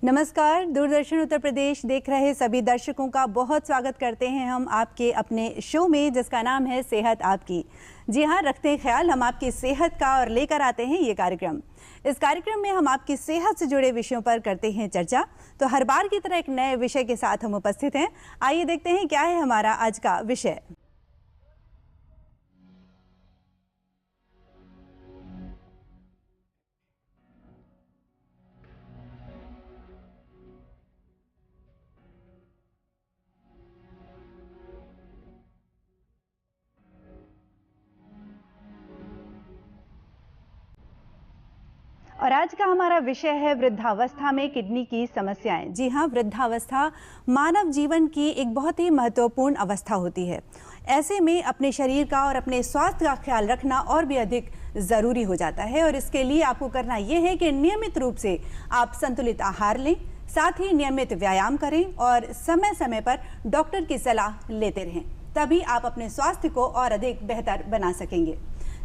नमस्कार, दूरदर्शन उत्तर प्रदेश देख रहे सभी दर्शकों का बहुत स्वागत करते हैं हम आपके अपने शो में जिसका नाम है सेहत आपकी। जी हाँ, रखते हैं ख्याल हम आपकी सेहत का और लेकर आते हैं ये कार्यक्रम। इस कार्यक्रम में हम आपकी सेहत से जुड़े विषयों पर करते हैं चर्चा। तो हर बार की तरह एक नए विषय के साथ हम उपस्थित हैं। आइए देखते हैं क्या है हमारा आज का विषय। और आज का हमारा विषय है वृद्धावस्था में किडनी की समस्याएं। जी हाँ, वृद्धावस्था मानव जीवन की एक बहुत ही महत्वपूर्ण अवस्था होती है। ऐसे में अपने शरीर का और अपने स्वास्थ्य का ख्याल रखना और भी अधिक ज़रूरी हो जाता है। और इसके लिए आपको करना ये है कि नियमित रूप से आप संतुलित आहार लें, साथ ही नियमित व्यायाम करें और समय समय पर डॉक्टर की सलाह लेते रहें। तभी आप अपने स्वास्थ्य को और अधिक बेहतर बना सकेंगे।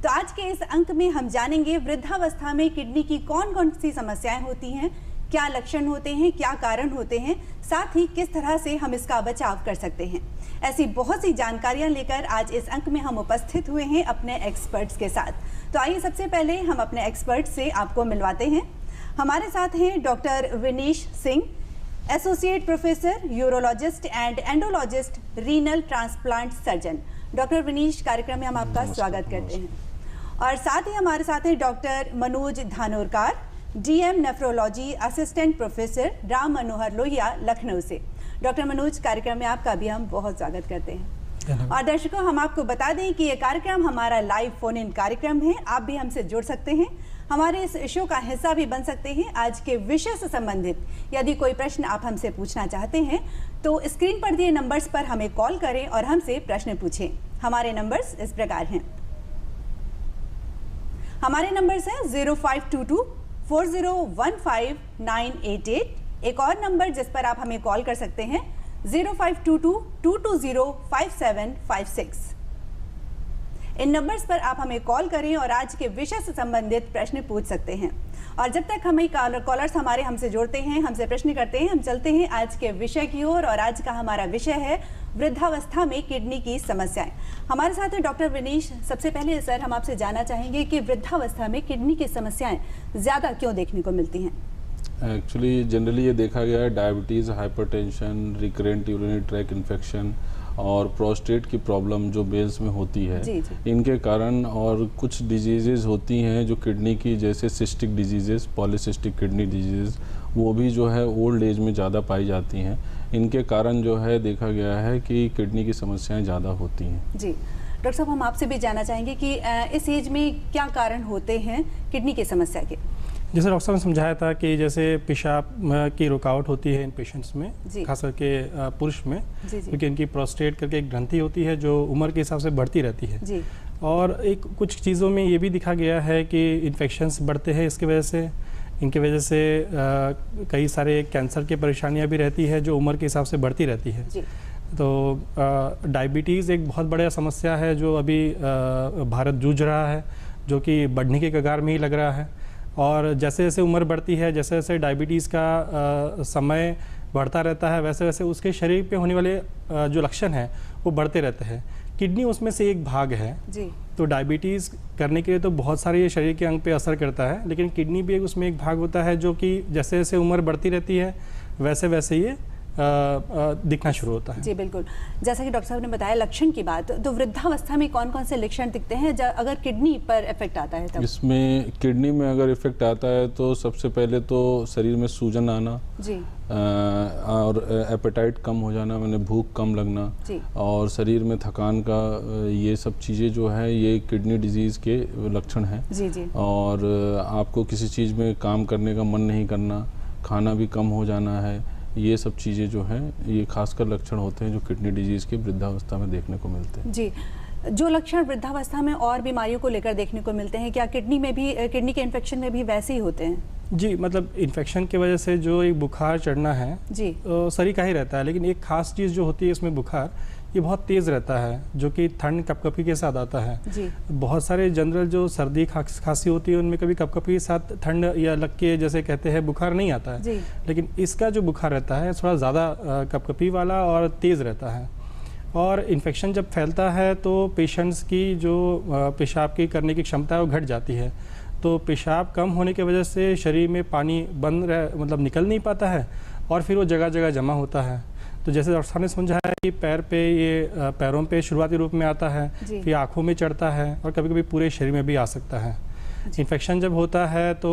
तो आज के इस अंक में हम जानेंगे वृद्धावस्था में किडनी की कौन कौन सी समस्याएं होती हैं, क्या लक्षण होते हैं, क्या कारण होते हैं, साथ ही किस तरह से हम इसका बचाव कर सकते हैं। ऐसी बहुत सी जानकारियां लेकर आज इस अंक में हम उपस्थित हुए हैं अपने एक्सपर्ट्स के साथ। तो आइए सबसे पहले हम अपने एक्सपर्ट से आपको मिलवाते हैं। हमारे साथ हैं doctor Vinish Singh, associate professor, urologist and एंडोलॉजिस्ट, renal transplant surgeon. Doctor Vinish, कार्यक्रम में हम आपका स्वागत करते हैं। और साथ ही हमारे साथ हैं doctor Manoj Dhanorkar, DM nephrology, assistant professor, Ram Manohar Lohia, Lucknow से। डॉक्टर मनोज, कार्यक्रम में आपका भी हम बहुत स्वागत करते हैं। और दर्शकों, हम आपको बता दें कि ये कार्यक्रम हमारा लाइव फोन इन कार्यक्रम है। आप भी हमसे जुड़ सकते हैं, हमारे इस शो का हिस्सा भी बन सकते हैं। आज के विषय से संबंधित यदि कोई प्रश्न आप हमसे पूछना चाहते हैं तो स्क्रीन पर दिए नंबर्स पर हमें कॉल करें और हमसे प्रश्न पूछें। हमारे नंबर्स इस प्रकार हैं। हमारे नंबर्स हैं 0522 4015 988। एक और नंबर जिस पर आप हमें कॉल कर सकते हैं 0522 220 5756। इन नंबर्स पर आप हमें कॉल करें और आज के विषय से संबंधित प्रश्न पूछ सकते हैं। और जब तक हमें कॉलर्स हमारे हमसे जुड़ते हैं, हमसे प्रश्न करते हैं, हम चलते हैं आज के विषय की ओर। और आज का हमारा विषय है वृद्धावस्था में किडनी की समस्याएं। हमारे साथ है डॉक्टर विनीश। सबसे पहले सर, हम आपसे जानना चाहेंगे कि वृद्धावस्था में किडनी की समस्याएं ज़्यादा क्यों देखने को मिलती हैं? एक्चुअली जनरली ये देखा गया है diabetes, hypertension, recurrent urinary track infection और प्रोस्टेट की प्रॉब्लम जो मेल्स में होती है, इनके कारण, और कुछ डिजीज़ेज़ होती हैं जो किडनी की, जैसे cystic diseases, polycystic kidney disease, वो भी जो है ओल्ड एज में ज़्यादा पाई जाती हैं। इनके कारण जो है देखा गया है कि किडनी की समस्याएं ज़्यादा होती हैं। जी डॉक्टर साहब, हम आपसे भी जानना चाहेंगे कि इस एज में क्या कारण होते हैं किडनी की समस्या के? जैसे डॉक्टर साहब ने समझाया था कि जैसे पेशाब की रुकावट होती है इन पेशेंट्स में, खास करके पुरुष में, क्योंकि इनकी प्रोस्टेट करके एक ग्रंथि होती है जो उम्र के हिसाब से बढ़ती रहती है। जी। और एक कुछ चीज़ों में ये भी दिखा गया है कि इन्फेक्शंस बढ़ते हैं इसकी वजह से। इनकी वजह से कई सारे कैंसर की परेशानियाँ भी रहती है जो उम्र के हिसाब से बढ़ती रहती है। जी। तो डायबिटीज़ एक बहुत बड़ा समस्या है जो अभी भारत जूझ रहा है, जो कि बढ़ने के कगार में ही लग रहा है। और जैसे जैसे उम्र बढ़ती है, जैसे जैसे डायबिटीज़ का समय बढ़ता रहता है, वैसे वैसे उसके शरीर पे होने वाले जो लक्षण हैं वो बढ़ते रहते हैं। किडनी उसमें से एक भाग है। जी। तो डायबिटीज़ करने के लिए तो बहुत सारे ये शरीर के अंग पे असर करता है, लेकिन किडनी भी उसमें एक भाग होता है जो कि जैसे जैसे उम्र बढ़ती रहती है वैसे वैसे ये दिखना शुरू होता है। जी बिल्कुल, जैसा कि डॉक्टर साहब ने बताया लक्षण की बात, तो वृद्धावस्था में कौन कौन से लक्षण दिखते हैं अगर किडनी पर इफेक्ट आता है तब? इसमें किडनी में अगर इफेक्ट आता है तो सबसे पहले तो शरीर में सूजन आना। जी। और एपेटाइट कम हो जाना, मैंने भूख कम लगना। जी। और शरीर में थकान का, ये सब चीज़ें जो है ये किडनी डिजीज़ के लक्षण हैं। जी जी। और आपको किसी चीज़ में काम करने का मन नहीं करना, खाना भी कम हो जाना है, ये सब चीज़ें जो हैं ये खासकर लक्षण होते हैं जो किडनी डिजीज़ के वृद्धावस्था में देखने को मिलते हैं। जी, जो लक्षण वृद्धावस्था में और बीमारियों को लेकर देखने को मिलते हैं, क्या किडनी में भी, किडनी के इन्फेक्शन में भी वैसे ही होते हैं? जी, मतलब इन्फेक्शन की वजह से जो एक बुखार चढ़ना है जी शरीर का ही रहता है, लेकिन एक खास चीज़ जो होती है इसमें बुखार ये बहुत तेज़ रहता है, जो कि ठंड कपकपी के साथ आता है जी। बहुत सारे जनरल जो सर्दी खांसी होती है उनमें कभी कपकपी के साथ ठंड या लग के जैसे कहते हैं बुखार नहीं आता है जी। लेकिन इसका जो बुखार रहता है थोड़ा ज़्यादा कपकपी वाला और तेज़ रहता है। और इन्फेक्शन जब फैलता है तो पेशेंट्स की जो पेशाब की करने की क्षमता है वो घट जाती है। तो पेशाब कम होने की वजह से शरीर में पानी मतलब निकल नहीं पाता है और फिर वो जगह जगह जमा होता है। तो जैसे डॉक्टर साहब ने समझाया कि पैर पे ये पैरों पे शुरुआती रूप में आता है, फिर आँखों में चढ़ता है और कभी कभी पूरे शरीर में भी आ सकता है। इन्फेक्शन जब होता है तो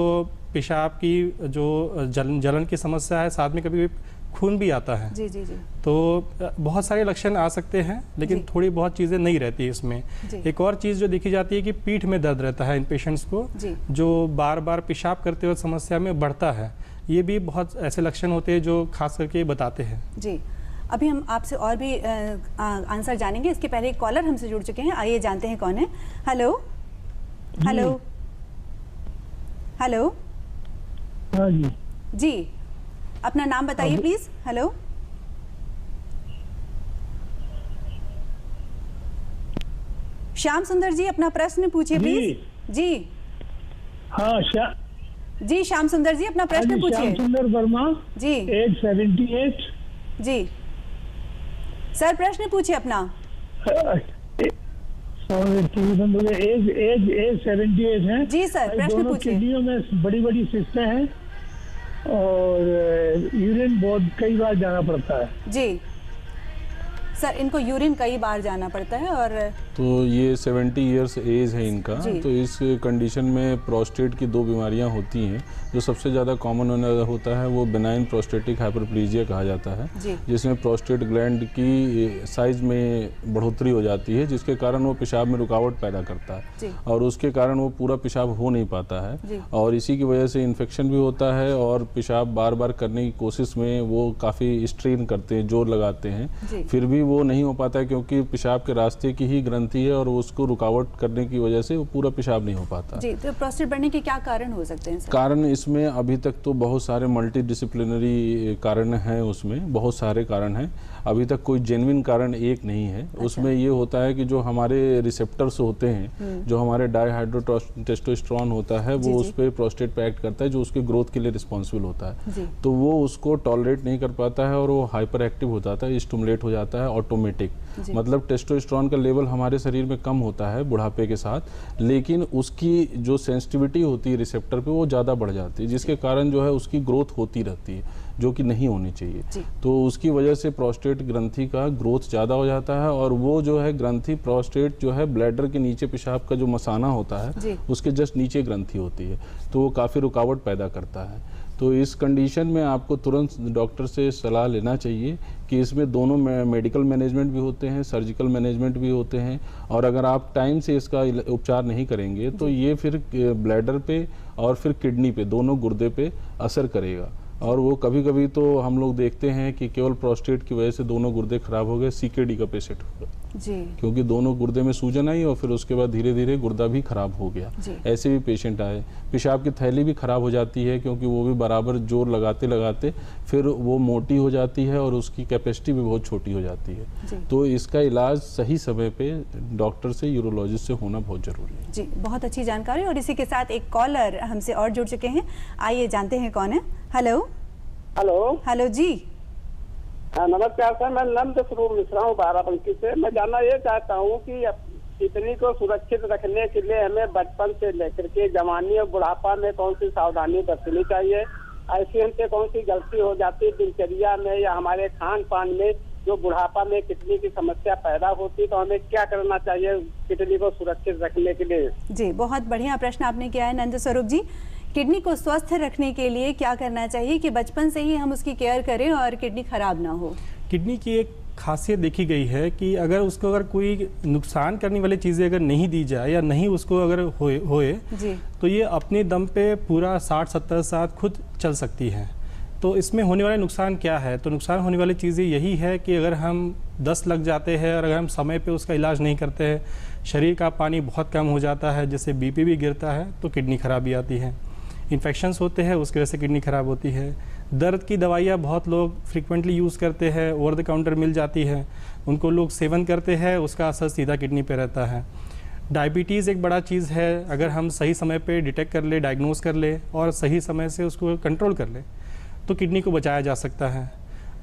पेशाब की जो जलन की समस्या है, साथ में कभी कभी खून भी आता है जी जी जी। तो बहुत सारे लक्षण आ सकते हैं, लेकिन थोड़ी बहुत चीज़ें नहीं रहती इसमें। एक और चीज़ जो देखी जाती है कि पीठ में दर्द रहता है इन पेशेंट्स को, जो बार बार पेशाब करते हुए समस्या में बढ़ता है। ये भी बहुत ऐसे लक्षण होते हैं जो खास करके बताते हैं जी। अभी हम आपसे और भी आंसर जानेंगे, इसके पहले एक कॉलर हमसे जुड़ चुके हैं, आइए जानते हैं कौन है। हेलो हेलो हेलो हाँ जी जी, अपना नाम बताइए प्लीज। हेलो श्याम सुंदर जी, अपना प्रश्न पूछिए प्लीज जी। हाँ जी श्याम सुंदर जी, अपना प्रश्न पूछिए। श्याम सुंदर वर्मा जी, एज 78 जी सर, प्रश्न पूछिए अपना। एज 78 है जी सर, प्रश्न पूछिए। किडनियों में बड़ी बड़ी सिस्टें हैं और यूरिन बहुत कई बार जाना पड़ता है जी सर, इनको यूरिन कई बार जाना पड़ता है। और तो ये 70 इयर्स एज है इनका। तो इस कंडीशन में प्रोस्टेट की 2 बीमारियां होती हैं। जो सबसे ज़्यादा कॉमन होता है वो बेनाइन प्रोस्टेटिक हाइपरप्लेजिया कहा जाता है, जिसमें प्रोस्टेट ग्लैंड की साइज में बढ़ोतरी हो जाती है, जिसके कारण वो पेशाब में रुकावट पैदा करता है और उसके कारण वो पूरा पेशाब हो नहीं पाता है और इसी की वजह से इन्फेक्शन भी होता है और पेशाब बार बार करने की कोशिश में वो काफ़ी स्ट्रेन करते हैं, जोर लगाते हैं, फिर भी वो नहीं हो पाता है क्योंकि पेशाब के रास्ते की ही ग्रंथि है और उसको रुकावट करने की वजह से वो पूरा पेशाब नहीं हो पाता जी। तो प्रोस्टेट बढ़ने के क्या कारण हो सकते हैं सर? कारण इसमें अभी तक तो बहुत सारे मल्टी डिसिप्लिनरी कारण हैं, उसमें बहुत सारे कारण हैं, अभी तक कोई जेन्युइन कारण एक नहीं है। अच्छा। उसमें ये होता है कि जो हमारे रिसेप्टर्स होते हैं, जो हमारे डाईहाइड्रोटेस्टोस्टेरोन होता है वो उस पर प्रोस्टेट पे एक्ट करता है, जो उसके ग्रोथ के लिए रिस्पॉन्सिबल होता है, तो वो उसको टॉलरेट नहीं कर पाता है और वो हाइपर एक्टिव हो जाता है, स्टिमुलेट हो जाता है ऑटोमेटिक। मतलब टेस्टोस्टेरोन का लेवल हमारे शरीर में कम होता है बुढ़ापे के साथ, लेकिन उसकी जो सेंसिटिविटी होती है रिसेप्टर पे वो ज़्यादा बढ़ जाती है, जिसके कारण जो है उसकी ग्रोथ होती रहती है, जो कि नहीं होनी चाहिए। तो उसकी वजह से प्रोस्टेट ग्रंथि का ग्रोथ ज़्यादा हो जाता है और वो जो है ग्रंथि प्रोस्टेट जो है ब्लैडर के नीचे पेशाब का जो मसाना होता है उसके जस्ट नीचे ग्रंथि होती है, तो वो काफ़ी रुकावट पैदा करता है। तो इस कंडीशन में आपको तुरंत डॉक्टर से सलाह लेना चाहिए कि इसमें दोनों मेडिकल मैनेजमेंट भी होते हैं, सर्जिकल मैनेजमेंट भी होते हैं, और अगर आप टाइम से इसका उपचार नहीं करेंगे तो ये फिर ब्लैडर पे और फिर किडनी पे, दोनों गुर्दे पे असर करेगा। और वो कभी कभी तो हम लोग देखते हैं कि केवल प्रोस्टेट की वजह से दोनों गुर्दे खराब हो गए, सीकेडी का पेशेंट होगा जी, क्योंकि दोनों गुर्दे में सूजन आई और फिर उसके बाद धीरे धीरे गुर्दा भी खराब हो गया। ऐसे भी पेशेंट आए। पेशाब की थैली भी खराब हो जाती है क्योंकि वो भी बराबर जोर लगाते लगाते फिर वो मोटी हो जाती है और उसकी कैपेसिटी भी बहुत छोटी हो जाती है। तो इसका इलाज सही समय पे डॉक्टर से, यूरोलॉजिस्ट से होना बहुत जरूरी है जी। बहुत अच्छी जानकारी। और इसी के साथ एक कॉलर हमसे और जुड़ चुके हैं, आइए जानते हैं कौन है। हेलो हेलो हेलो जी। नमस्कार सर, मैं नंद स्वरूप मिश्रा हूँ बाराबंकी से। मैं जानना ये चाहता हूँ कि किडनी को सुरक्षित रखने के लिए हमें बचपन से लेकर के जवानी और बुढ़ापा में कौन सी सावधानी बरतनी चाहिए? ऐसी हमसे कौन सी गलती हो जाती है दिनचर्या में या हमारे खान पान में जो बुढ़ापा में किडनी की समस्या पैदा होती है, तो हमें क्या करना चाहिए किडनी को सुरक्षित रखने के लिए? जी, बहुत बढ़िया प्रश्न आपने किया है नंद स्वरूप जी। किडनी को स्वस्थ रखने के लिए क्या करना चाहिए कि बचपन से ही हम उसकी केयर करें और किडनी खराब ना हो? किडनी की एक खासियत देखी गई है कि अगर कोई नुकसान करने वाली चीज़ें अगर नहीं दी जाए या नहीं उसको अगर होए तो ये अपने दम पे पूरा 60-70 साल खुद चल सकती है। तो इसमें होने वाले नुकसान क्या है? तो नुकसान होने वाली चीज़ें यही है कि अगर हम 10 लग जाते हैं और अगर हम समय पे उसका इलाज नहीं करते हैं, शरीर का पानी बहुत कम हो जाता है, जैसे बीपी भी गिरता है तो किडनी खराबी आती है। इन्फेक्शंस होते हैं, उसकी वजह से किडनी ख़राब होती है। दर्द की दवाइयाँ बहुत लोग फ्रिक्वेंटली यूज़ करते हैं, ओवर द काउंटर मिल जाती है, उनको लोग सेवन करते हैं, उसका असर सीधा किडनी पे रहता है। डायबिटीज़ एक बड़ा चीज़ है, अगर हम सही समय पे डिटेक्ट कर ले, डायग्नोस कर ले और सही समय से उसको कंट्रोल कर ले तो किडनी को बचाया जा सकता है।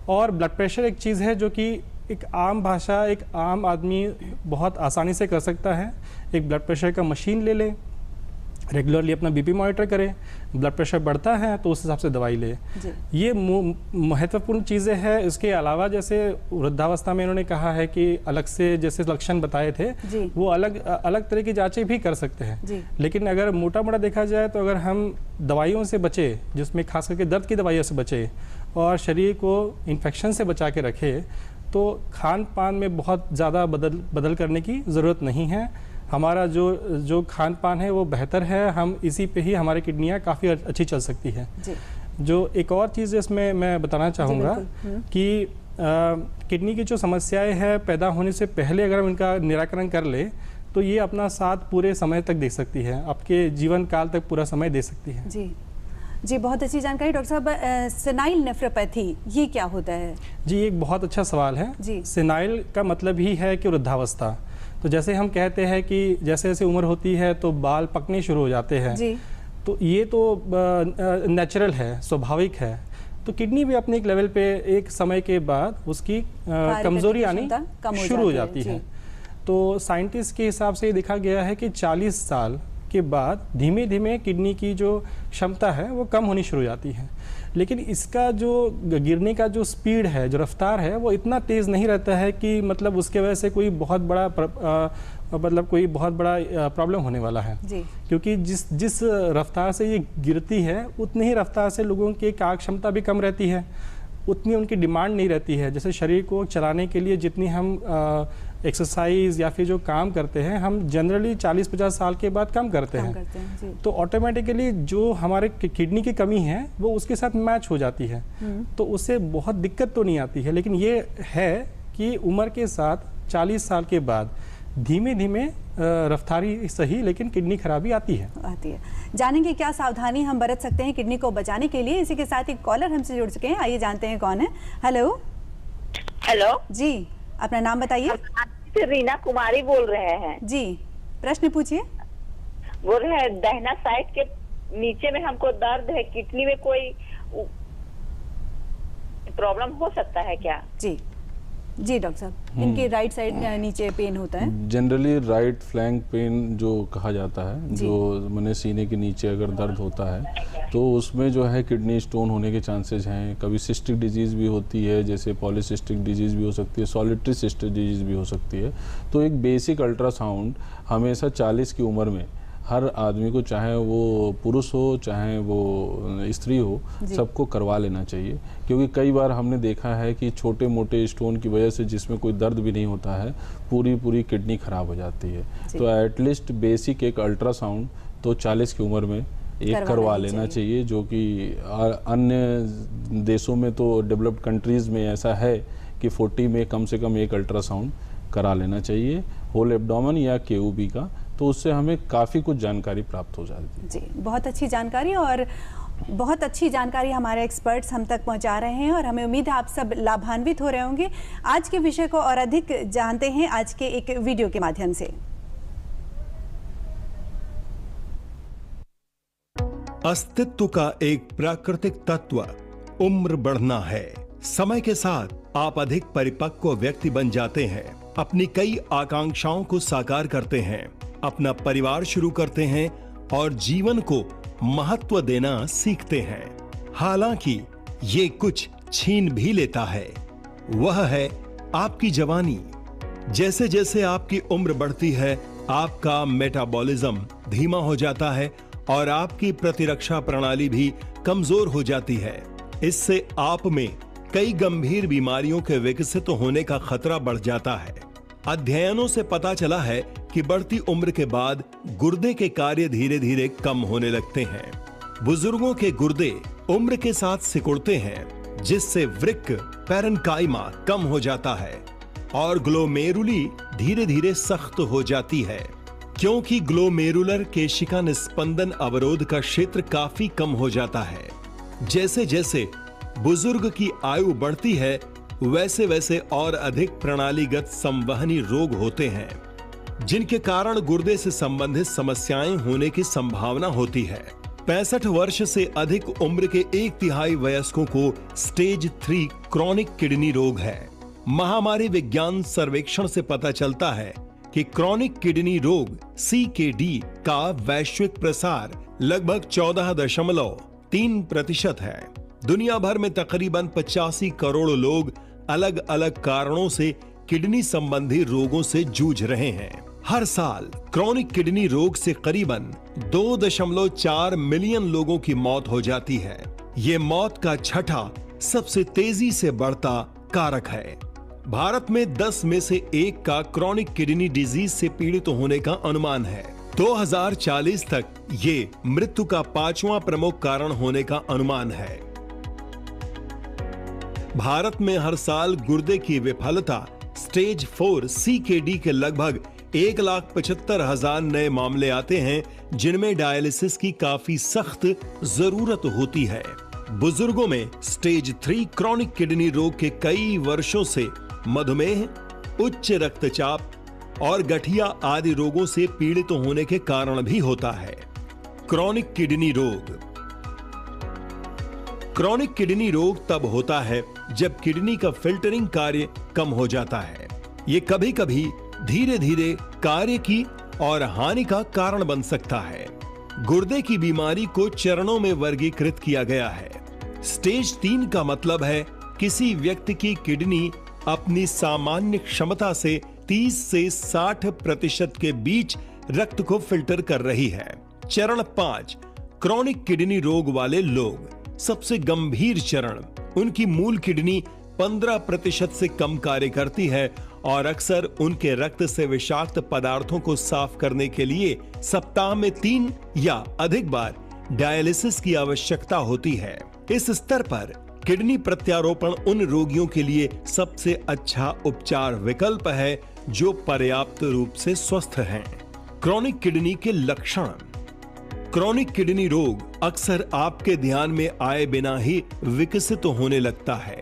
और ब्लड प्रेशर एक चीज़ है जो कि एक आम भाषा, एक आम आदमी बहुत आसानी से कर सकता है। एक ब्लड प्रेशर का मशीन ले ले, रेगुलरली अपना बीपी मॉनिटर करें, ब्लड प्रेशर बढ़ता है तो उस हिसाब से दवाई ले। ये महत्वपूर्ण चीज़ें हैं। इसके अलावा जैसे वृद्धावस्था में इन्होंने कहा है कि अलग से जैसे लक्षण बताए थे वो अलग तरह की जांचें भी कर सकते हैं, लेकिन अगर मोटा मोटा देखा जाए तो अगर हम दवाइयों से बचे, जिसमें खास करके दर्द की दवाइयों से बचे और शरीर को इन्फेक्शन से बचा के रखे, तो खान पान में बहुत ज़्यादा बदल करने की ज़रूरत नहीं है। हमारा जो खान पान है वो बेहतर है, हम इसी पे ही हमारी किडनियाँ काफ़ी अच्छी चल सकती है। जो एक और चीज़ इसमें मैं बताना चाहूँगा कि किडनी की जो समस्याएं हैं पैदा होने से पहले अगर हम इनका निराकरण कर ले तो ये अपना साथ पूरे समय तक दे सकती है, आपके जीवन काल तक पूरा समय दे सकती है। जी, बहुत अच्छी जानकारी डॉक्टर साहब। सेनाइल नेफ्रोपैथी ये क्या होता है? जी, एक बहुत अच्छा सवाल है। सेनाइल का मतलब ही है कि वृद्धावस्था। तो जैसे हम कहते हैं कि जैसे जैसे उम्र होती है तो बाल पकने शुरू हो जाते हैं, तो ये तो नेचुरल है, स्वाभाविक है। तो किडनी भी अपने एक लेवल पे एक समय के बाद उसकी कमजोरी आनी शुरू हो जाती है। तो साइंटिस्ट के हिसाब से ये देखा गया है कि 40 साल के बाद धीमे धीमे किडनी की जो क्षमता है वो कम होनी शुरू हो जाती है। लेकिन इसका जो गिरने का जो स्पीड है, जो रफ्तार है, वो इतना तेज़ नहीं रहता है कि मतलब उसके वजह से कोई बहुत बड़ा प्रॉब्लम होने वाला है। क्योंकि जिस रफ्तार से ये गिरती है उतनी ही रफ्तार से लोगों की कार्य क्षमता भी कम रहती है, उतनी उनकी डिमांड नहीं रहती है। जैसे शरीर को चलाने के लिए जितनी हम एक्सरसाइज या फिर जो काम करते हैं हम जनरली 40-50 साल के बाद कम करते हैं। तो ऑटोमेटिकली जो हमारे किडनी की कमी है वो उसके साथ मैच हो जाती है, तो उससे बहुत दिक्कत तो नहीं आती है। लेकिन ये है कि उम्र के साथ 40 साल के बाद धीमे धीमे रफ्तारी सही लेकिन किडनी खराबी आती है। जानेंगे क्या सावधानी हम बरत सकते हैं किडनी को बचाने के लिए। इसी के साथ एक कॉलर हमसे जुड़ चुके हैं, आइए जानते हैं कौन है। हेलो जी, अपना नाम बताइए। रीना कुमारी बोल रहे हैं जी, प्रश्न पूछिए। बोल रहे हैं दाहिना साइड के नीचे में हमको दर्द है, किडनी में कोई प्रॉब्लम हो सकता है क्या? जी डॉक्टर साहब, इनके राइट साइड नीचे पेन होता है। जनरली राइट फ्लैंक पेन जो कहा जाता है, जो मैंने सीने के नीचे अगर दर्द होता है तो उसमें जो है किडनी स्टोन होने के चांसेस हैं। कभी सिस्टिक डिजीज़ भी होती है, जैसे पॉलीसिस्टिक डिजीज़ भी हो सकती है, सॉलिटरी सिस्टिक डिजीज़ भी हो सकती है। तो एक बेसिक अल्ट्रासाउंड हमेशा 40 की उम्र में हर आदमी को, चाहे वो पुरुष हो चाहे वो स्त्री हो, सबको करवा लेना चाहिए। क्योंकि कई बार हमने देखा है कि छोटे मोटे स्टोन की वजह से जिसमें कोई दर्द भी नहीं होता है, पूरी किडनी खराब हो जाती है। तो एटलीस्ट बेसिक एक अल्ट्रासाउंड तो 40 की उम्र में एक करवा लेना चाहिए, जो कि अन्य देशों में तो डेवलप्ड कंट्रीज़ में ऐसा है कि 40 में कम से कम एक अल्ट्रासाउंड करा लेना चाहिए, होल एब्डोमेन या केओबी का। तो उससे हमें काफ़ी कुछ जानकारी प्राप्त हो जाती है। जी, बहुत अच्छी जानकारी, और बहुत अच्छी जानकारी हमारे एक्सपर्ट्स हम तक पहुंचा रहे हैं और हमें उम्मीद है आप सब लाभान्वित हो रहे होंगे। आज के विषय को और अधिक जानते हैं आज के एक वीडियो के माध्यम से। अस्तित्व का एक प्राकृतिक तत्व उम्र बढ़ना है। समय के साथ आप अधिक परिपक्व व्यक्ति बन जाते हैं, अपनी कई आकांक्षाओं को साकार करते हैं, अपना परिवार शुरू करते हैं और जीवन को महत्व देना सीखते हैं। हालांकि ये कुछ छीन भी लेता है, वह है आपकी जवानी। जैसे जैसे आपकी उम्र बढ़ती है, आपका मेटाबॉलिज्म धीमा हो जाता है और आपकी प्रतिरक्षा प्रणाली भी कमजोर हो जाती है। इससे आप में कई गंभीर बीमारियों के विकसित होने का खतरा बढ़ जाता है। अध्ययनों से पता चला है कि बढ़ती उम्र के बाद गुर्दे के कार्य धीरे धीरे कम होने लगते हैं। बुजुर्गों के गुर्दे उम्र के साथ सिकुड़ते हैं, जिससे वृक्क पैरेन्काइमा कम हो जाता है और ग्लोमेरुली धीरे धीरे सख्त हो जाती है। क्योंकि ग्लोमेरुलर केशिका निस्पंदन अवरोध का क्षेत्र काफी कम हो जाता है। जैसे जैसे बुजुर्ग की आयु बढ़ती है वैसे वैसे और अधिक प्रणालीगत संवहनी रोग होते हैं, जिनके कारण गुर्दे से संबंधित समस्याएं होने की संभावना होती है। 65 वर्ष से अधिक उम्र के 1/3 वयस्कों को स्टेज 3 क्रॉनिक किडनी रोग है। महामारी विज्ञान सर्वेक्षण से पता चलता है कि क्रॉनिक किडनी रोग CKD का वैश्विक प्रसार लगभग 14.3% है। दुनिया भर में तकरीबन 85 करोड़ लोग अलग अलग कारणों से किडनी संबंधी रोगों से जूझ रहे हैं। हर साल क्रॉनिक किडनी रोग से करीबन 2.4 मिलियन लोगों की मौत हो जाती है। ये मौत का छठा सबसे तेजी से बढ़ता कारक है। भारत में 10 में से 1 का क्रॉनिक किडनी डिजीज से पीड़ित होने का अनुमान है। 2040 तक ये मृत्यु का 5वां प्रमुख कारण होने का अनुमान है। भारत में हर साल गुर्दे की विफलता स्टेज 4 CKD के लगभग 1,75,000 नए मामले आते हैं, जिनमें डायलिसिस की काफी सख्त जरूरत होती है। बुजुर्गों में स्टेज 3 क्रॉनिक किडनी रोग के कई वर्षों से मधुमेह, उच्च रक्तचाप और गठिया आदि रोगों से पीड़ित होने के कारण भी होता है। क्रॉनिक किडनी रोग। क्रॉनिक किडनी रोग तब होता है जब किडनी का फिल्टरिंग कार्य कम हो जाता है। ये कभी कभी धीरे धीरे कार्य की और हानि का कारण बन सकता है। गुर्दे की बीमारी को चरणों में वर्गीकृत किया गया है। स्टेज 3 का मतलब है किसी व्यक्ति की किडनी अपनी सामान्य क्षमता से 30 से 60% के बीच रक्त को फिल्टर कर रही है। चरण 5 क्रॉनिक किडनी रोग वाले लोग। सबसे गंभीर चरण, उनकी मूल किडनी 15% से कम कार्य करती है और अक्सर उनके रक्त से विषाक्त पदार्थों को साफ करने के लिए सप्ताह में 3 या अधिक बार डायलिसिस की आवश्यकता होती है। इस स्तर पर किडनी प्रत्यारोपण उन रोगियों के लिए सबसे अच्छा उपचार विकल्प है जो पर्याप्त रूप से स्वस्थ हैं। क्रॉनिक किडनी के लक्षण। क्रॉनिक किडनी रोग अक्सर आपके ध्यान में आए बिना ही विकसित होने लगता है।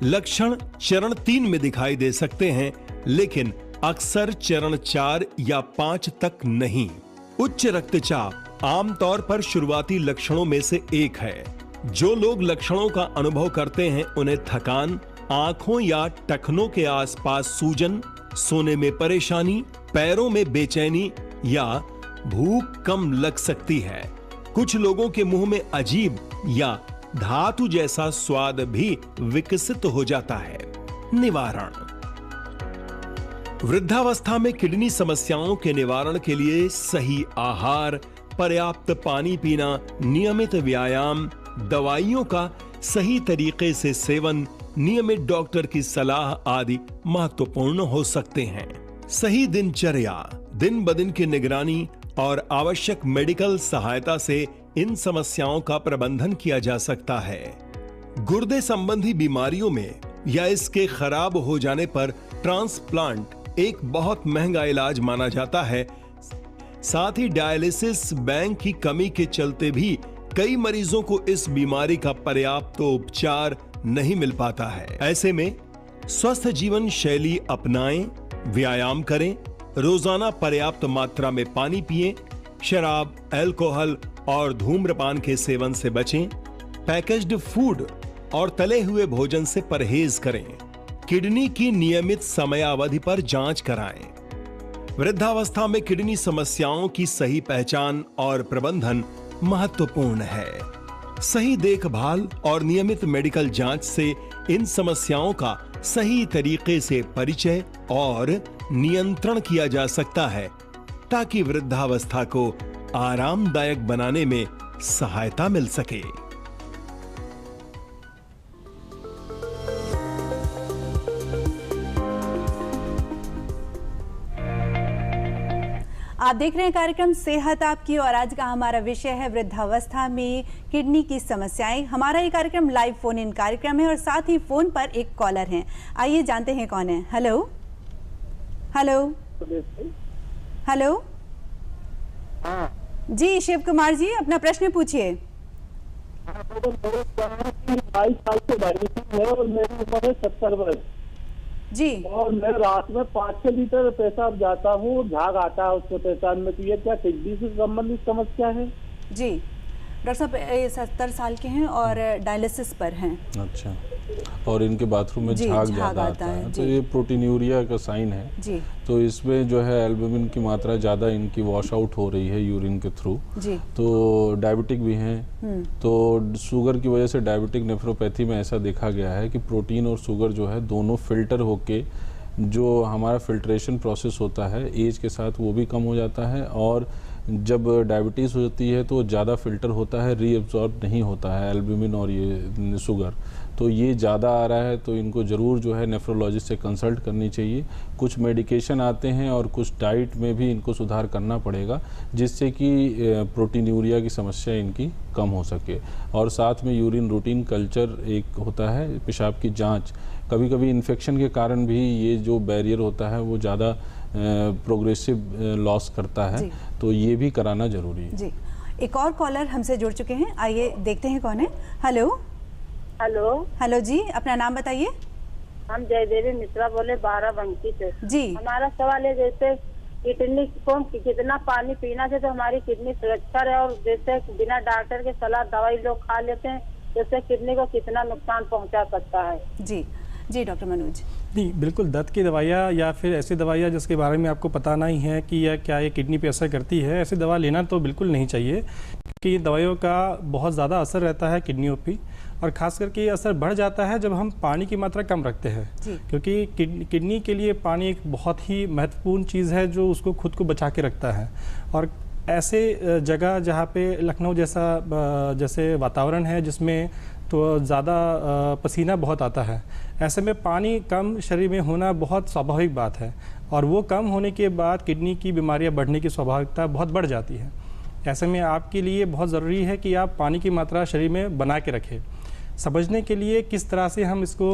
लक्षण चरण 3 में दिखाई दे सकते हैं, लेकिन अक्सर चरण 4 या 5 तक नहीं। उच्च रक्तचाप आमतौर पर शुरुआती लक्षणों में से एक है। जो लोग लक्षणों का अनुभव करते हैं उन्हें थकान, आंखों या टखनों के आसपास सूजन, सोने में परेशानी, पैरों में बेचैनी या भूख कम लग सकती है। कुछ लोगों के मुंह में अजीब या धातु जैसा स्वाद भी विकसित हो जाता है। निवारण। वृद्धावस्था में किडनी समस्याओं के निवारण के लिए सही आहार, पर्याप्त पानी पीना, नियमित व्यायाम, दवाइयों का सही तरीके से सेवन, नियमित डॉक्टर की सलाह आदि महत्वपूर्ण हो सकते हैं। सही दिनचर्या, दिन ब दिन की निगरानी और आवश्यक मेडिकल सहायता से इन समस्याओं का प्रबंधन किया जा सकता है। गुर्दे संबंधी बीमारियों में या इसके खराब हो जाने पर ट्रांसप्लांट एक बहुत महंगा इलाज माना जाता है। साथ ही डायलिसिस बैंक की कमी के चलते भी कई मरीजों को इस बीमारी का पर्याप्त उपचार नहीं मिल पाता है। ऐसे में स्वस्थ जीवन शैली अपनाएं, व्यायाम करें, रोजाना पर्याप्त मात्रा में पानी पिएं, शराब, अल्कोहल और धूम्रपान के सेवन से बचें, पैकेज्ड फूड और तले हुए भोजन से परहेज करें, किडनी की नियमित समयावधि पर जांच कराएं। वृद्धावस्था में किडनी समस्याओं की सही पहचान और प्रबंधन महत्वपूर्ण है। सही देखभाल और नियमित मेडिकल जांच से इन समस्याओं का सही तरीके से परिचय और नियंत्रण किया जा सकता है, ताकि वृद्धावस्था को आरामदायक बनाने में सहायता मिल सके। आप देख रहे हैं कार्यक्रम सेहत आपकी और आज का हमारा विषय है वृद्धावस्था में किडनी की समस्याएं। हमारा ये कार्यक्रम लाइव फोन इन कार्यक्रम है और साथ ही फोन पर एक कॉलर हैं। आइए जानते हैं कौन है। हेलो हेलो हेलो जी शिव कुमार जी, अपना प्रश्न पूछिए। 22 साल से डायबिटीज है और मेरी उम्र है 70 वर्ष जी। और मैं रात में 5-6 लीटर पेशाब जाता हूँ, झाग आता है उसके पेशाब में। तो ये क्या किडनी से संबंधित समस्या है? जी डॉक्टर साहब, ये 70 साल के हैं और डायलिसिस पर हैं। अच्छा, और इनके बाथरूम में झाग ज़्यादा आता है, तो ये प्रोटीनूरिया का साइन है जी। तो इसमें जो है एल्बुमिन की मात्रा ज़्यादा इनकी वॉश आउट हो रही है यूरिन के थ्रू जी। तो डायबिटिक भी हैं। तो शुगर की वजह से डायबिटिक नेफ्रोपैथी में ऐसा देखा गया है कि प्रोटीन और शुगर जो है दोनों फिल्टर होके जो हमारा फिल्ट्रेशन प्रोसेस होता है एज के साथ वो भी कम हो जाता है, और जब डायबिटीज़ होती है तो ज़्यादा फिल्टर होता है, रीअब्जॉर्ब नहीं होता है एल्ब्यूमिन और ये शुगर। तो ये ज़्यादा आ रहा है तो इनको ज़रूर जो है नेफ्रोलॉजिस्ट से कंसल्ट करनी चाहिए। कुछ मेडिकेशन आते हैं और कुछ डाइट में भी इनको सुधार करना पड़ेगा जिससे कि प्रोटीनूरिया की समस्या इनकी कम हो सके। और साथ में यूरिन रूटीन कल्चर एक होता है, पेशाब की जांच। कभी कभी इन्फेक्शन के कारण भी ये जो बैरियर होता है वो ज़्यादा प्रोग्रेसिव लॉस करता है, तो ये भी कराना जरूरी है जी। एक और कॉलर हमसे जुड़ चुके हैं, आइए देखते हैं कौन है। हेलो हेलो हेलो जी, अपना नाम बताइए। हम जयदेवी मिश्रा बोले, बाराबंकी से जी। हमारा सवाल है, जैसे किडनी को कितना पानी पीना से तो हमारी किडनी सुरक्षित है, और जैसे बिना डॉक्टर के सलाह दवाई लोग खा लेते हैं, जैसे किडनी को कितना नुकसान पहुंचा सकता है? जी जी डॉक्टर मनोज। नहीं, बिल्कुल दर्द की दवाइयाँ या फिर ऐसी दवाइयाँ जिसके बारे में आपको पता नहीं है कि यह क्या ये किडनी पे असर करती है, ऐसी दवा लेना तो बिल्कुल नहीं चाहिए, क्योंकि दवाइयों का बहुत ज़्यादा असर रहता है किडनियों पे, और ख़ास करके ये असर बढ़ जाता है जब हम पानी की मात्रा कम रखते हैं, क्योंकि किडनी के लिए पानी एक बहुत ही महत्वपूर्ण चीज़ है जो उसको खुद को बचा के रखता है। और ऐसे जगह जहाँ पे लखनऊ जैसे वातावरण है जिसमें तो ज़्यादा पसीना बहुत आता है, ऐसे में पानी कम शरीर में होना बहुत स्वाभाविक बात है, और वो कम होने के बाद किडनी की बीमारियां बढ़ने की स्वाभाविकता बहुत बढ़ जाती है। ऐसे में आपके लिए बहुत ज़रूरी है कि आप पानी की मात्रा शरीर में बना के रखें। समझने के लिए किस तरह से हम इसको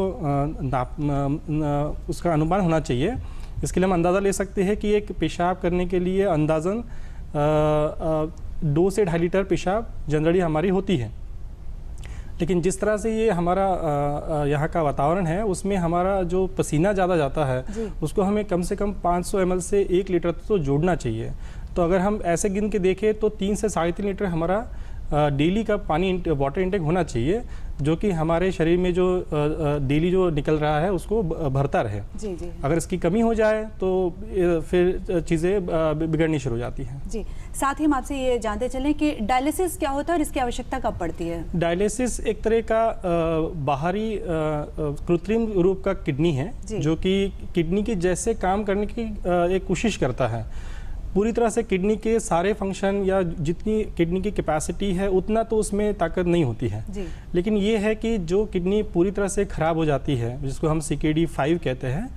उसका अनुमान होना चाहिए, इसके लिए हम अंदाज़ा ले सकते हैं कि एक पेशाब करने के लिए अंदाज़न 2 से 2.5 लीटर पेशाब जनरली हमारी होती है। लेकिन जिस तरह से ये हमारा यहाँ का वातावरण है उसमें हमारा जो पसीना ज़्यादा जाता है उसको हमें कम से कम 500 ml से 1 लीटर तो जोड़ना चाहिए। तो अगर हम ऐसे गिन के देखें तो 3 से 3.5 लीटर हमारा डेली का पानी वाटर इंटेक होना चाहिए, जो कि हमारे शरीर में जो डेली जो निकल रहा है उसको भरता रहे। जी जी। अगर इसकी कमी हो जाए तो फिर चीज़ें बिगड़नी शुरू हो जाती हैं। जी, साथ ही हम आपसे ये जानते चलें कि डायलिसिस क्या होता है और इसकी आवश्यकता कब पड़ती है? डायलिसिस एक तरह का बाहरी कृत्रिम रूप का किडनी है जो कि किडनी के जैसे काम करने की एक कोशिश करता है। पूरी तरह से किडनी के सारे फंक्शन या जितनी किडनी की कैपेसिटी है उतना तो उसमें ताकत नहीं होती है, लेकिन ये है कि जो किडनी पूरी तरह से ख़राब हो जाती है जिसको हम CKD 5 कहते हैं,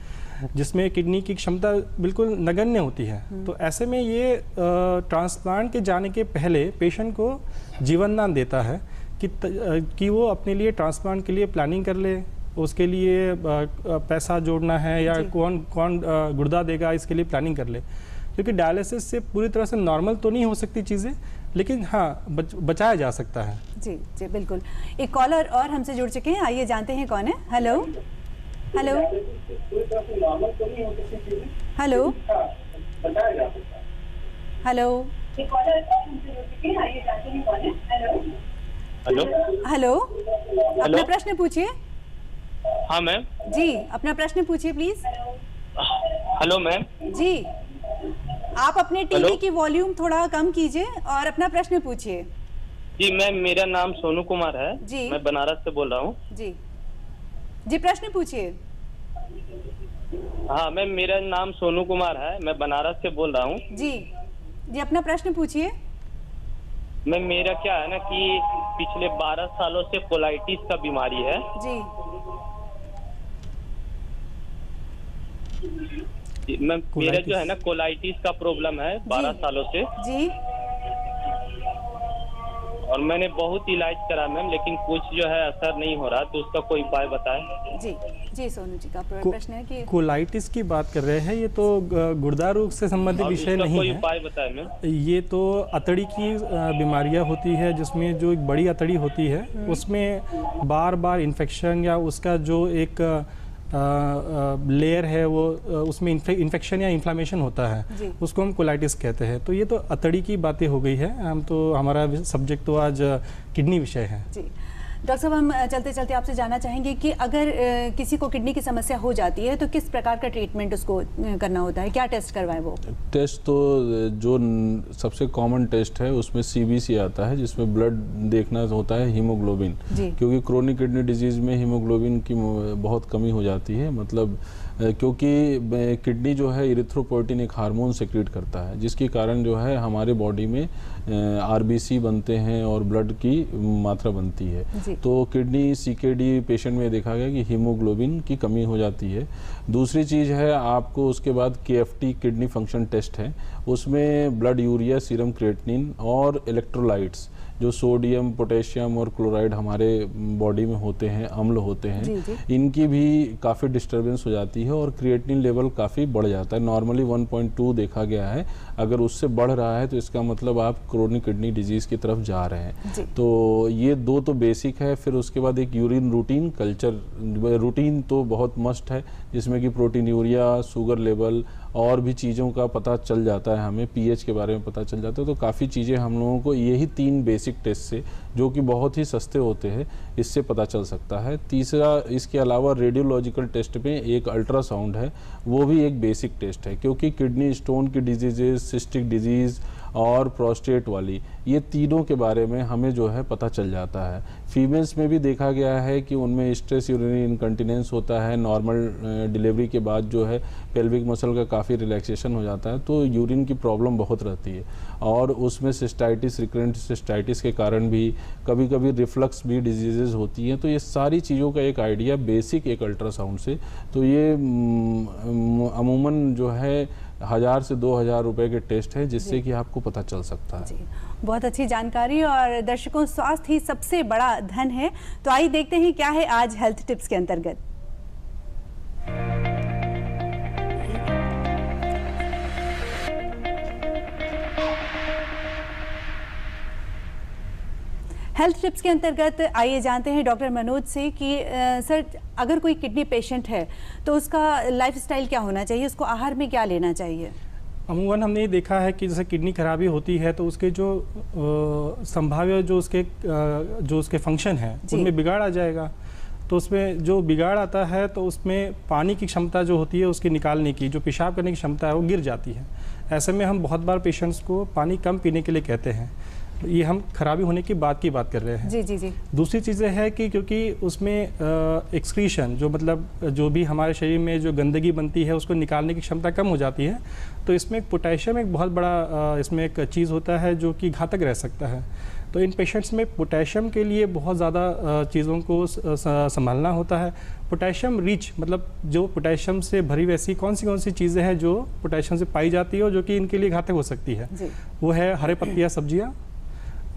जिसमें किडनी की क्षमता बिल्कुल नगण्य होती है, तो ऐसे में ये ट्रांसप्लांट के जाने के पहले पेशेंट को जीवन दान देता है कि वो अपने लिए ट्रांसप्लांट के लिए प्लानिंग कर ले, उसके लिए पैसा जोड़ना है या कौन गुर्दा देगा इसके लिए प्लानिंग कर ले, क्योंकि डायलिसिस से पूरी तरह से नॉर्मल तो नहीं हो सकती चीज़ें, लेकिन हाँ बचाया जा सकता है। जी जी बिल्कुल। एक कॉलर और हमसे जुड़ चुके हैं, आइए जानते हैं कौन है। Hello hello hello hello hello hello, अपना प्रश्न पूछिए। हाँ मैम जी, अपना प्रश्न पूछिए प्लीज। हेलो मैम जी, आप अपने टीवी की वॉल्यूम थोड़ा कम कीजिए और अपना प्रश्न पूछिए। जी मैम, मेरा नाम सोनू कुमार है जी, मैं बनारस से बोल रहा हूँ। जी जी, प्रश्न पूछिए। हाँ मैम, मेरा नाम सोनू कुमार है, मैं बनारस से बोल रहा हूँ। जी जी, अपना प्रश्न पूछिए। मैम मेरा क्या है ना कि पिछले 12 सालों से कोलाइटिस का बीमारी है। जी मैम मेरा जो है ना कोलाइटिस का प्रॉब्लम है 12 सालों से जी, और मैंने बहुत इलाज करा मैम, लेकिन कुछ जो है असर नहीं हो रहा, तो उसका कोई उपाय बताएं। जी जी सोनू जी का प्रश्न है कि कोलाइटिस की बात कर रहे हैं, ये तो गुर्दा रोग से संबंधित विषय नहीं कोई है। उपाय बताएं मैम। ये तो अतड़ी की बीमारियां होती है, जिसमें जो एक बड़ी अतड़ी होती है उसमें बार बार इन्फेक्शन या उसका जो एक लेयर है वो उसमें इन्फेक्शन या इन्फ्लामेशन होता है, उसको हम कोलाइटिस कहते हैं। तो ये तो अतड़ी की बातें हो गई है, हम तो हमारा सब्जेक्ट तो आज किडनी विषय है। जी डॉक्टर साहब, हम चलते चलते आपसे जानना चाहेंगे कि अगर किसी को किडनी की समस्या हो जाती है तो किस प्रकार का ट्रीटमेंट उसको करना होता है, क्या टेस्ट करवाएं? वो टेस्ट तो जो सबसे कॉमन टेस्ट है उसमें सीबीसी आता है, जिसमें ब्लड देखना होता है, हीमोग्लोबिन, क्योंकि क्रोनिक किडनी डिजीज में हीमोग्लोबिन की बहुत कमी हो जाती है। मतलब क्योंकि किडनी जो है इरिथ्रोपोइटिन एक हार्मोन सेक्रेट करता है, जिसके कारण जो है हमारे बॉडी में आरबीसी बनते हैं और ब्लड की मात्रा बनती है। तो किडनी सीकेडी पेशेंट में देखा गया कि हीमोग्लोबिन की कमी हो जाती है। दूसरी चीज़ है, आपको उसके बाद केएफटी किडनी फंक्शन टेस्ट है, उसमें ब्लड यूरिया, सीरम क्रिएटिनिन और इलेक्ट्रोलाइट्स जो सोडियम, पोटेशियम और क्लोराइड हमारे बॉडी में होते हैं, अम्ल होते हैं, इनकी भी काफ़ी डिस्टर्बेंस हो जाती है और क्रिएटिनिन लेवल काफ़ी बढ़ जाता है। नॉर्मली 1.2 देखा गया है, अगर उससे बढ़ रहा है तो इसका मतलब आप क्रोनिक किडनी डिजीज़ की तरफ जा रहे हैं। तो ये दो तो बेसिक है। फिर उसके बाद एक यूरिन रूटीन कल्चर रूटीन तो बहुत मस्ट है, जिसमें कि प्रोटीन यूरिया, शुगर लेवल और भी चीज़ों का पता चल जाता है, हमें पीएच के बारे में पता चल जाता है। तो काफ़ी चीज़ें हम लोगों को यही 3 बेसिक टेस्ट से, जो कि बहुत ही सस्ते होते हैं, इससे पता चल सकता है। तीसरा, इसके अलावा रेडियोलॉजिकल टेस्ट में एक अल्ट्रासाउंड है, वो भी एक बेसिक टेस्ट है, क्योंकि किडनी स्टोन की डिजीजेज, सिस्टिक डिजीज़ और प्रोस्टेट वाली, ये तीनों के बारे में हमें जो है पता चल जाता है। फीमेल्स में भी देखा गया है कि उनमें स्ट्रेस यूरिनरी इनकंटिनेंस होता है, नॉर्मल डिलीवरी के बाद जो है पेल्विक मसल का काफ़ी रिलैक्सेशन हो जाता है, तो यूरिन की प्रॉब्लम बहुत रहती है। और उसमें सिस्टाइटिस, रिकरेंट सिस्टाइटिस के कारण भी कभी कभी रिफ्लक्स भी डिजीजेज होती हैं। तो ये सारी चीज़ों का एक आइडिया बेसिक एक अल्ट्रासाउंड से, तो ये अमूमन जो है 1000 से 2000 रुपए के टेस्ट है, जिससे कि आपको पता चल सकता है। जी, बहुत अच्छी जानकारी। और दर्शकों, स्वास्थ्य ही सबसे बड़ा धन है, तो आइए देखते हैं क्या है आज हेल्थ टिप्स के अंतर्गत। हेल्थ टिप्स के अंतर्गत आइए जानते हैं डॉक्टर मनोज से कि सर, अगर कोई किडनी पेशेंट है तो उसका लाइफस्टाइल क्या होना चाहिए, उसको आहार में क्या लेना चाहिए? अमूमन हमने ये देखा है कि जैसे किडनी खराबी होती है तो उसके जो संभाव्य जो उसके फंक्शन है उनमें बिगाड़ आ जाएगा। तो उसमें जो बिगाड़ आता है तो उसमें पानी की क्षमता जो होती है उसकी निकालने की, जो पेशाब करने की क्षमता है वो गिर जाती है। ऐसे में हम बहुत बार पेशेंट्स को पानी कम पीने के लिए कहते हैं। ये हम खराबी होने की बात कर रहे हैं। जी। दूसरी चीज़ें है कि क्योंकि उसमें एक्सक्रीशन, जो मतलब जो भी हमारे शरीर में जो गंदगी बनती है उसको निकालने की क्षमता कम हो जाती है। तो इसमें पोटेशियम एक बहुत बड़ा इसमें एक चीज़ होता है जो कि घातक रह सकता है। तो इन पेशेंट्स में पोटेशियम के लिए बहुत ज़्यादा चीज़ों को संभालना होता है। पोटेशियम रिच, मतलब जो पोटेशियम से भरी वैसी कौन सी चीज़ें हैं जो पोटेशियम से पाई जाती है और जो कि इनके लिए घातक हो सकती है, वो है हरे पत्तियाँ सब्जियाँ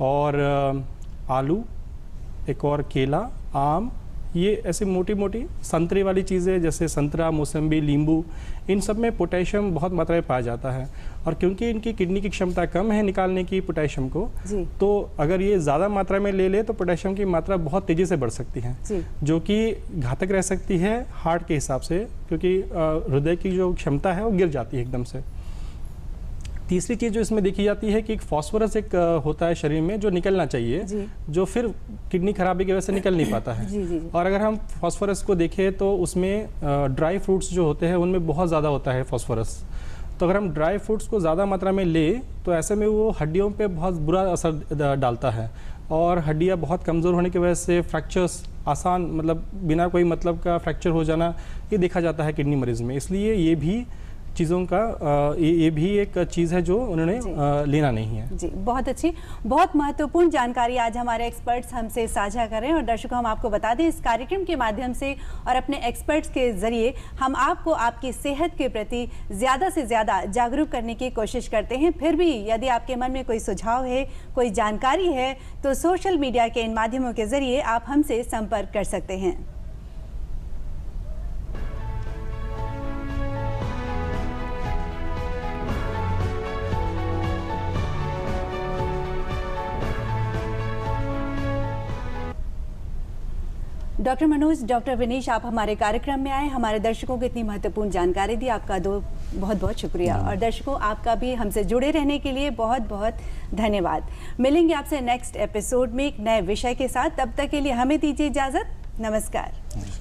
और आलू, एक और केला, आम, ये ऐसी मोटी मोटी संतरे वाली चीज़ें जैसे संतरा, मौसम्बी, नींबू, इन सब में पोटेशियम बहुत मात्रा में पाया जाता है। और क्योंकि इनकी किडनी की क्षमता कम है निकालने की पोटेशियम को, तो अगर ये ज़्यादा मात्रा में ले तो पोटेशियम की मात्रा बहुत तेज़ी से बढ़ सकती है, जो कि घातक रह सकती है हार्ट के हिसाब से, क्योंकि हृदय की जो क्षमता है वो गिर जाती है एकदम से। तीसरी चीज़ जो इसमें देखी जाती है कि एक फास्फोरस एक होता है शरीर में जो निकलना चाहिए, जो फिर किडनी खराबी की वजह से निकल नहीं पाता है। और अगर हम फास्फोरस को देखें तो उसमें ड्राई फ्रूट्स जो होते हैं उनमें बहुत ज़्यादा होता है फास्फोरस। तो अगर हम ड्राई फ्रूट्स को ज़्यादा मात्रा में ले तो ऐसे में वो हड्डियों पे बहुत बुरा असर डालता है और हड्डियाँ बहुत कमज़ोर होने की वजह से फ्रैक्चर्स आसान, मतलब बिना कोई मतलब का फ्रैक्चर हो जाना, ये देखा जाता है किडनी मरीज़ में। इसलिए ये भी चीज़ों का ये भी एक चीज़ है जो उन्होंने लेना नहीं है। जी, बहुत अच्छी, बहुत महत्वपूर्ण जानकारी आज हमारे एक्सपर्ट्स हमसे साझा कर रहे हैं। और दर्शकों, हम आपको बता दें, इस कार्यक्रम के माध्यम से और अपने एक्सपर्ट्स के जरिए हम आपको आपकी सेहत के प्रति ज़्यादा से ज़्यादा जागरूक करने की कोशिश करते हैं। फिर भी यदि आपके मन में कोई सुझाव है, कोई जानकारी है, तो सोशल मीडिया के इन माध्यमों के जरिए आप हमसे संपर्क कर सकते हैं। डॉक्टर मनोज, डॉक्टर विनीश, आप हमारे कार्यक्रम में आए, हमारे दर्शकों को इतनी महत्वपूर्ण जानकारी दी, आपका बहुत बहुत शुक्रिया। और दर्शकों, आपका भी हमसे जुड़े रहने के लिए बहुत बहुत धन्यवाद। मिलेंगे आपसे नेक्स्ट एपिसोड में एक नए विषय के साथ। तब तक के लिए हमें दीजिए इजाज़त। नमस्कार।